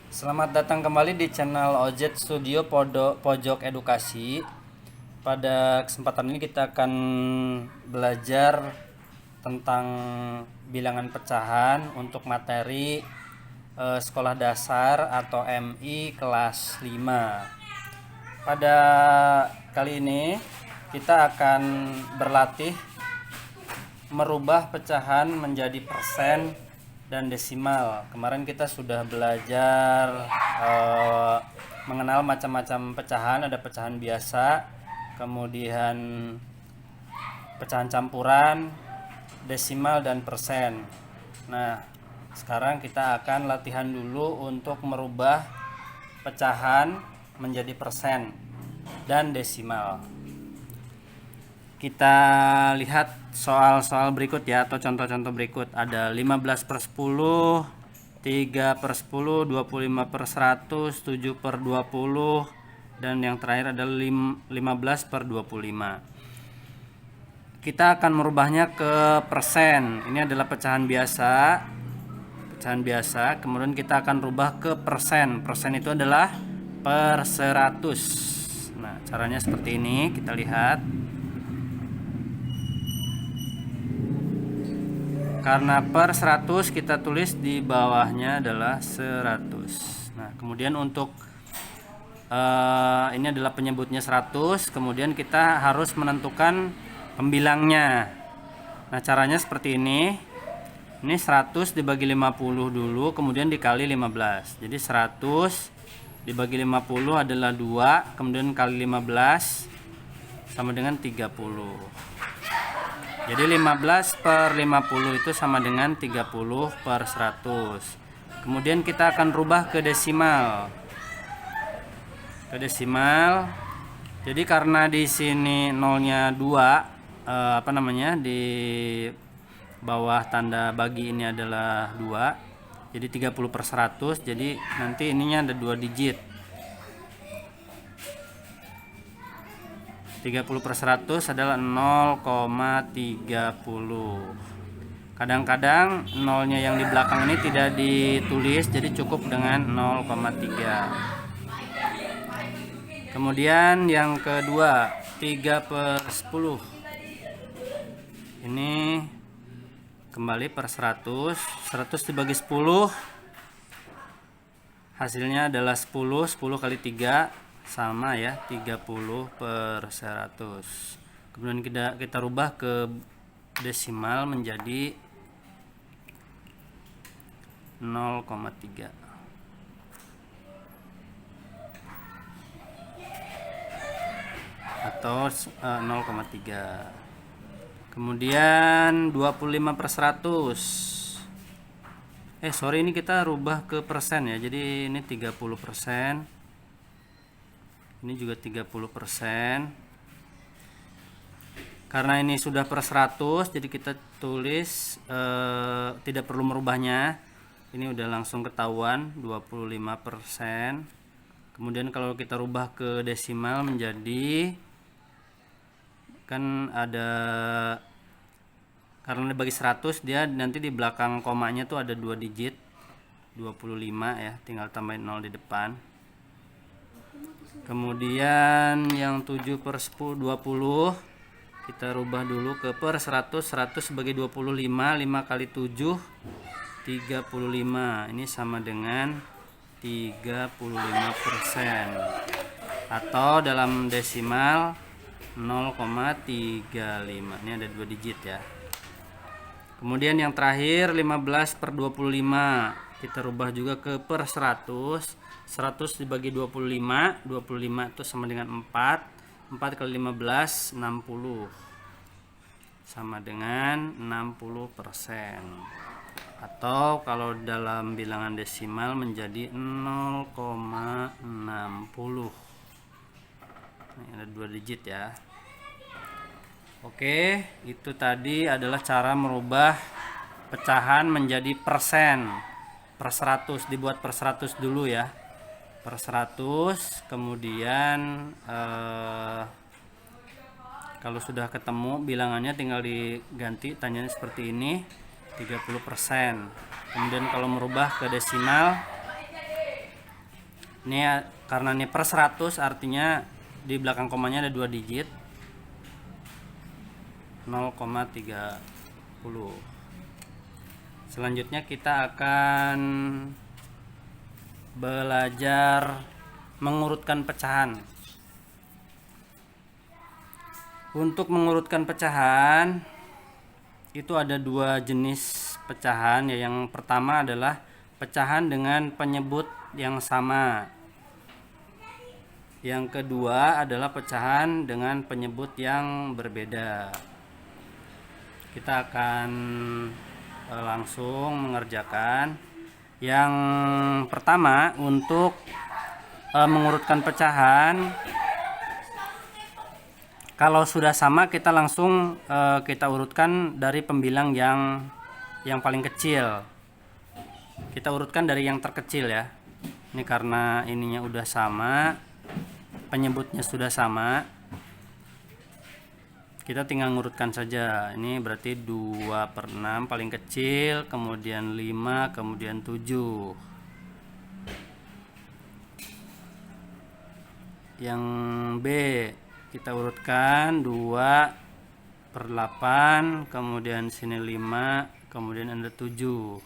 Selamat datang kembali di channel OJ Studio Pojok Edukasi. Pada kesempatan ini kita akan belajar tentang bilangan pecahan untuk materi sekolah dasar atau MI kelas 5. Pada kali ini kita akan berlatih merubah pecahan menjadi persen dan desimal. Kemarin kita sudah belajar mengenal macam-macam pecahan. Ada pecahan biasa, kemudian pecahan campuran, desimal, dan persen. Nah, sekarang kita akan latihan dulu untuk merubah pecahan menjadi persen dan desimal. Kita lihat soal-soal berikut ya, atau contoh-contoh berikut. Ada 15/10, 3/10, 25/100, 7/20, dan yang terakhir adalah 15/25. Kita akan merubahnya ke persen. Ini adalah pecahan biasa. Kemudian kita akan rubah ke persen. Persen itu adalah per 100. Nah, caranya seperti ini. Kita lihat. Karena per 100 kita tulis di bawahnya adalah 100. Nah, kemudian untuk ini adalah penyebutnya 100, kemudian kita harus menentukan pembilangnya. Nah, caranya seperti ini. Ini 100 dibagi 50 dulu, kemudian dikali 15. Jadi 100 dibagi 50 adalah 2, kemudian kali 15 sama dengan 30. Jadi 15/50 itu sama dengan 30/100. Kemudian kita akan rubah ke desimal. Jadi karena di sini nolnya 2, di bawah tanda bagi ini adalah 2. Jadi 30/100. Jadi nanti ininya ada 2 digit. 30/100 adalah 0,30. Kadang-kadang nolnya yang di belakang ini tidak ditulis, jadi cukup dengan 0,3. Kemudian yang kedua, 3/10. Ini kembali per 100. 100 dibagi 10 hasilnya adalah 10. 10 kali 3 sama ya, 30/100. Kemudian kita rubah ke desimal menjadi 0,3 atau 0,3. Kemudian 25/100. Ini kita rubah ke persen ya. Jadi ini 30%. Ini juga 30%. Karena ini sudah per 100, jadi kita tulis tidak perlu merubahnya. Ini udah langsung ketahuan 25%. Kemudian kalau kita rubah ke desimal menjadi, kan ada, karena dibagi 100 dia nanti di belakang komanya tuh ada 2 digit, 25 ya, tinggal tambahin 0 di depan. Kemudian yang 7/10, 20 kita rubah dulu ke per 100. 100 sebagai 25, 5 kali 7 35. Ini sama dengan 35%, atau dalam desimal 0,35. Ini ada 2 digit ya. Kemudian yang terakhir 15/25 kita rubah juga ke per 100. 100 dibagi 25, 25 itu sama dengan 4. 4 kali 15, 60. Sama dengan 60%. Atau kalau dalam bilangan desimal menjadi 0,60. Ini ada 2 digit ya. Oke, itu tadi adalah cara merubah pecahan menjadi persen. Per 100 dibuat per 100 dulu ya. Per 100, kemudian kalau sudah ketemu bilangannya tinggal diganti, tanyanya seperti ini, 30%. Kemudian kalau merubah ke desimal Ini karena ini per 100 artinya di belakang komanya ada 2 digit, 0,30. Selanjutnya kita akan belajar mengurutkan pecahan. Untuk mengurutkan pecahan itu ada 2 jenis pecahan ya. Yang pertama adalah pecahan dengan penyebut yang sama. Yang kedua adalah pecahan dengan penyebut yang berbeda. Kita akan langsung mengerjakan. Yang pertama, untuk mengurutkan pecahan, kalau sudah sama kita langsung kita urutkan dari pembilang yang paling kecil. Kita urutkan dari yang terkecil ya. Ini karena ininya udah sama, penyebutnya sudah sama, kita tinggal ngurutkan saja. Ini berarti 2/6 paling kecil, kemudian 5, kemudian 7. Yang B kita urutkan 2/8, kemudian sini 5, kemudian ada 7.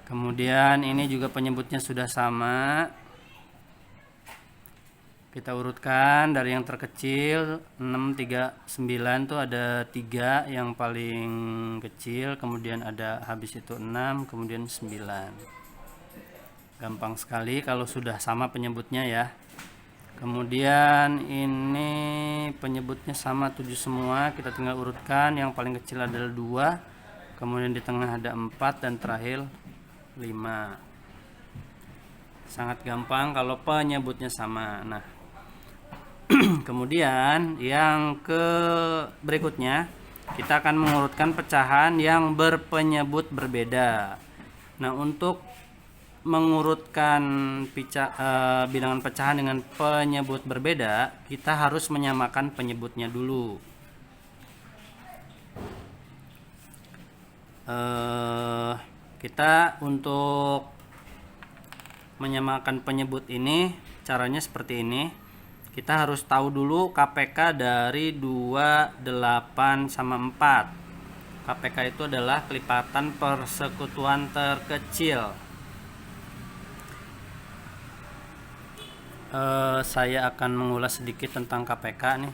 Kemudian ini juga penyebutnya sudah sama. Kita urutkan dari yang terkecil 6, 3, 9 tuh ada 3 yang paling kecil, kemudian ada habis itu 6, kemudian 9. Gampang sekali kalau sudah sama penyebutnya ya. Kemudian ini penyebutnya sama 7 semua, kita tinggal urutkan. Yang paling kecil adalah 2, kemudian di tengah ada 4, dan terakhir 5. Sangat gampang kalau penyebutnya sama. Nah, kemudian yang berikutnya kita akan mengurutkan pecahan yang berpenyebut berbeda. Nah, untuk mengurutkan bilangan pecahan dengan penyebut berbeda, kita harus menyamakan penyebutnya dulu. Kita untuk menyamakan penyebut ini caranya seperti ini. Kita harus tahu dulu KPK dari 28 sama 4. KPK itu adalah kelipatan persekutuan terkecil. Saya akan mengulas sedikit tentang KPK nih.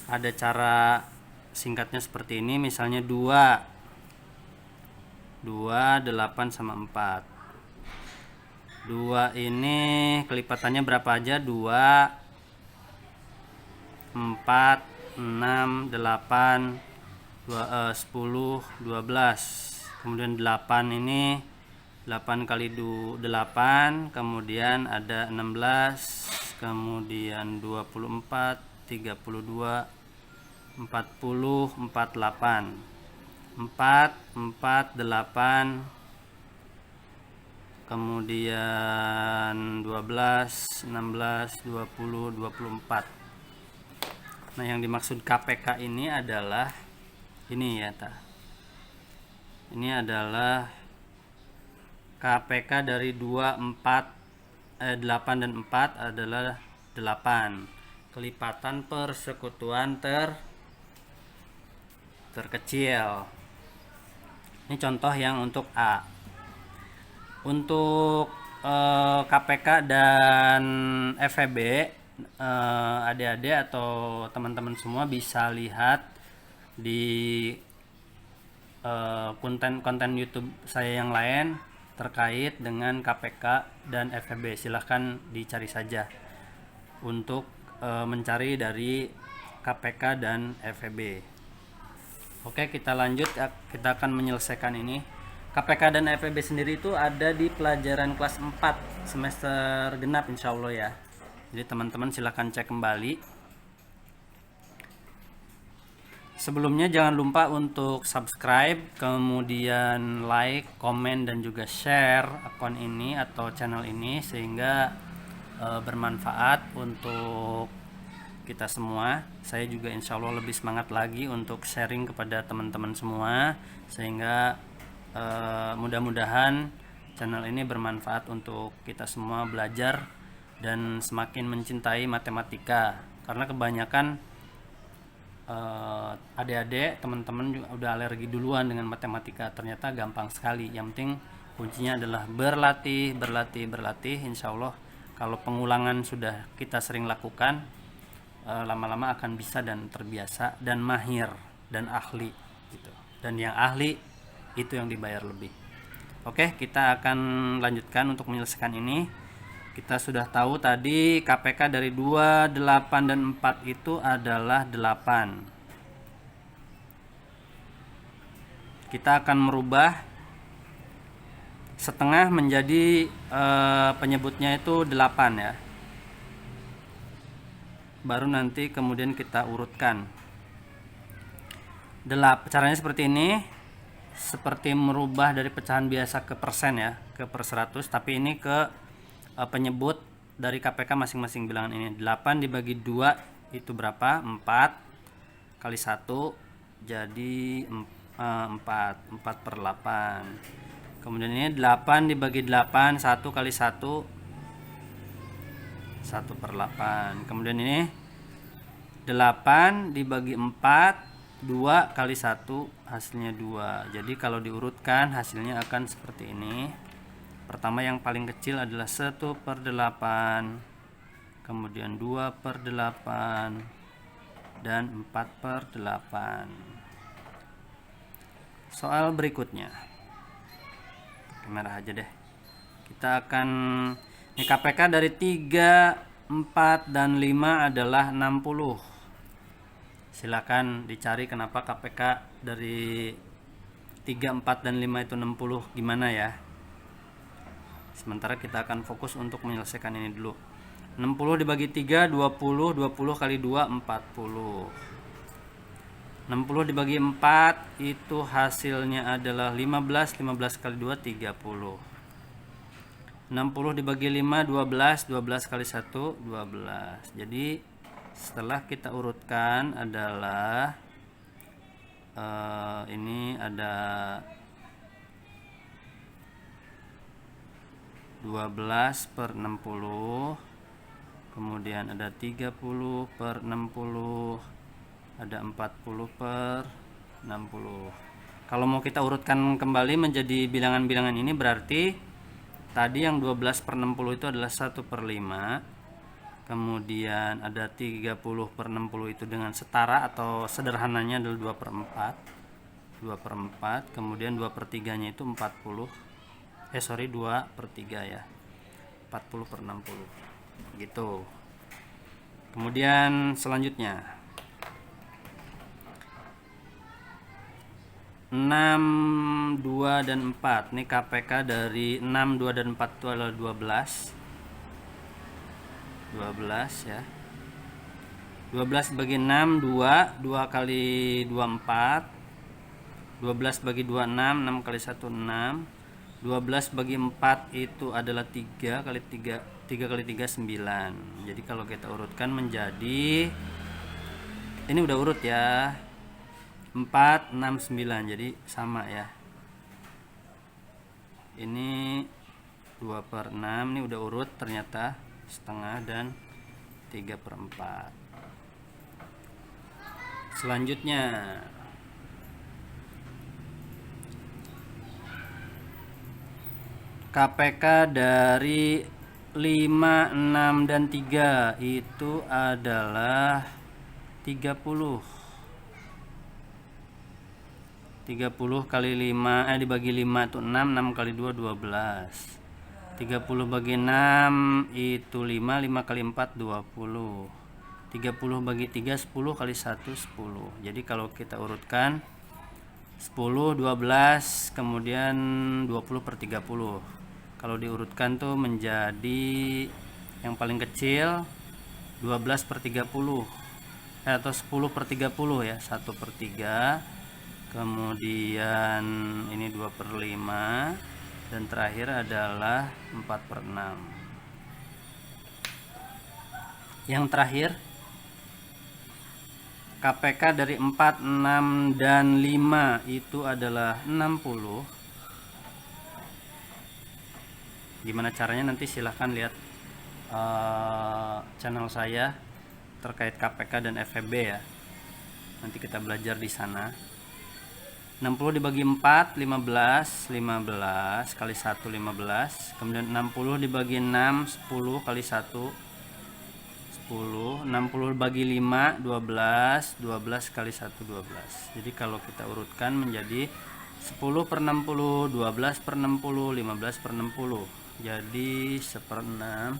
Ada cara singkatnya seperti ini. Misalnya 2, 8 sama 4. 2 ini kelipatannya berapa aja? 2, 4, 6, 8, 10, 12. Kemudian 8 ini 8 kali 8, kemudian ada 16, kemudian 24, 32, 40, 48. 4, 4, 8, kemudian 12, 16, 20, 24. Nah, yang dimaksud KPK ini adalah ini ya, ini adalah KPK dari 8 dan 4 adalah 8. Kelipatan persekutuan terkecil. Ini contoh yang untuk A. Untuk KPK dan FEB, adik-adik atau teman-teman semua bisa lihat di konten YouTube saya yang lain terkait dengan KPK dan FEB. Silahkan dicari saja untuk mencari dari KPK dan FEB. Oke, kita lanjut. Kita akan menyelesaikan ini. KPK dan FEB sendiri itu ada di pelajaran kelas 4 semester genap insya Allah ya. Jadi teman-teman silahkan cek kembali. Sebelumnya jangan lupa untuk subscribe, kemudian like, komen, dan juga share akun ini atau channel ini sehingga bermanfaat untuk kita semua. Saya juga insya Allah lebih semangat lagi untuk sharing kepada teman-teman semua sehingga mudah-mudahan channel ini bermanfaat untuk kita semua belajar dan semakin mencintai matematika, karena kebanyakan adik-adik teman-teman juga udah alergi duluan dengan matematika. Ternyata gampang sekali, yang penting kuncinya adalah berlatih, insya Allah kalau pengulangan sudah kita sering lakukan, lama-lama akan bisa dan terbiasa dan mahir dan ahli gitu. Dan yang ahli itu yang dibayar lebih. Oke, kita akan lanjutkan untuk menyelesaikan ini. Kita sudah tahu tadi KPK dari 2, 8, dan 4 itu adalah 8. Kita akan merubah setengah menjadi penyebutnya itu 8 ya. Baru nanti kemudian kita urutkan. Caranya seperti ini. Seperti merubah dari pecahan biasa ke persen ya, ke per 100, tapi ini ke penyebut dari KPK masing-masing bilangan ini. 8 dibagi 2 itu berapa? 4 kali 1 jadi 4 per 8. Kemudian ini 8 dibagi 8, 1 kali 1 1 per 8. Kemudian ini 8 dibagi 4, 2 kali 1 hasilnya 2. Jadi kalau diurutkan hasilnya akan seperti ini. Pertama yang paling kecil adalah 1 per 8, kemudian 2 per 8, dan 4 per 8. Soal berikutnya, pakai merah aja deh. Kita akan, ini KPK dari 3, 4, dan 5 adalah 60. Silakan dicari kenapa KPK dari 3, 4, dan 5 itu 60, gimana ya. Sementara kita akan fokus untuk menyelesaikan ini dulu. 60 dibagi 3 20, 20 kali 2 40. 60 dibagi 4 itu hasilnya adalah 15, 15 kali 2 30. 60 dibagi 5 12, 12 kali 1 12. Jadi setelah kita urutkan adalah ini ada 12 per 60, kemudian ada 30 per 60, ada 40 per 60. Kalau mau kita urutkan kembali menjadi bilangan-bilangan ini, berarti tadi yang 12 per 60 itu adalah 1 per 5, kemudian ada 30 per 60 itu dengan setara atau sederhananya adalah 2 per 4, kemudian 2 per 3 nya itu 40, 2 per 3 ya, 40 per 60 gitu. Kemudian selanjutnya 6, 2, dan 4. Ini KPK dari 6, 2, dan 4 itu adalah 12 ya. 12 bagi 6 2, 2 kali 2 4, 12 bagi 2 6, 6 kali 1 6, 12 bagi 4 itu adalah 3 kali 3 kali 3 9. Jadi kalau kita urutkan menjadi, ini udah urut ya, 4 6 9, jadi sama ya. Ini 2 per 6, ini udah urut ternyata setengah, dan 3 per 4. Selanjutnya KPK dari 5, 6, dan 3 itu adalah 30. 30 kali 5 dibagi 5 itu 6, 6 kali 2 12. 30 bagi 6 itu 5, 5 kali 4 20. 30 bagi 3 10, kali 1 10. Jadi kalau kita urutkan 10, 12, kemudian 20 per 30. Kalau diurutkan tuh menjadi yang paling kecil 12 per 30, atau 10 per 30 ya, 1 per 3, kemudian ini 2 per 5, dan terakhir adalah 4 per 6. Yang terakhir KPK dari 4, 6, dan 5 itu adalah 60. Gimana caranya nanti silahkan lihat channel saya terkait KPK dan FEB ya. Nanti kita belajar di sana. 60 dibagi 4 15, 15 kali 1 15, kemudian 60 dibagi 6 10 kali 1 10, 60 dibagi 5 12, 12 kali 1 12. Jadi kalau kita urutkan menjadi 10 per 60, 12 per 60, 15 per 60. Jadi 1/6,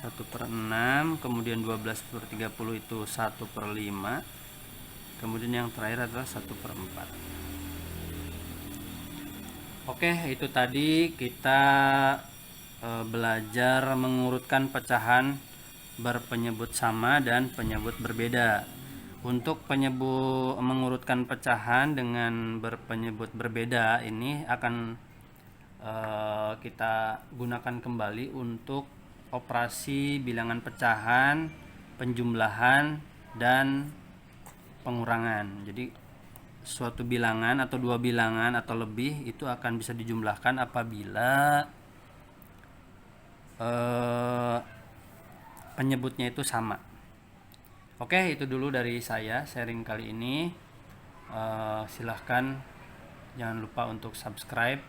1 per 6, kemudian 12 per 30 itu 1 per 5, kemudian yang terakhir adalah 1 per 4. Oke, itu tadi kita belajar mengurutkan pecahan berpenyebut sama dan penyebut berbeda. Untuk mengurutkan pecahan dengan berpenyebut berbeda ini akan kita gunakan kembali untuk operasi bilangan pecahan, penjumlahan, dan pengurangan. Jadi suatu bilangan atau dua bilangan atau lebih itu akan bisa dijumlahkan apabila penyebutnya itu sama. Oke, itu dulu dari saya sharing kali ini. Silahkan jangan lupa untuk subscribe,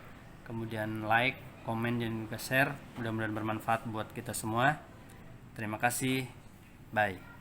kemudian like, komen, dan juga share. Mudah-mudahan bermanfaat buat kita semua. Terima kasih. Bye.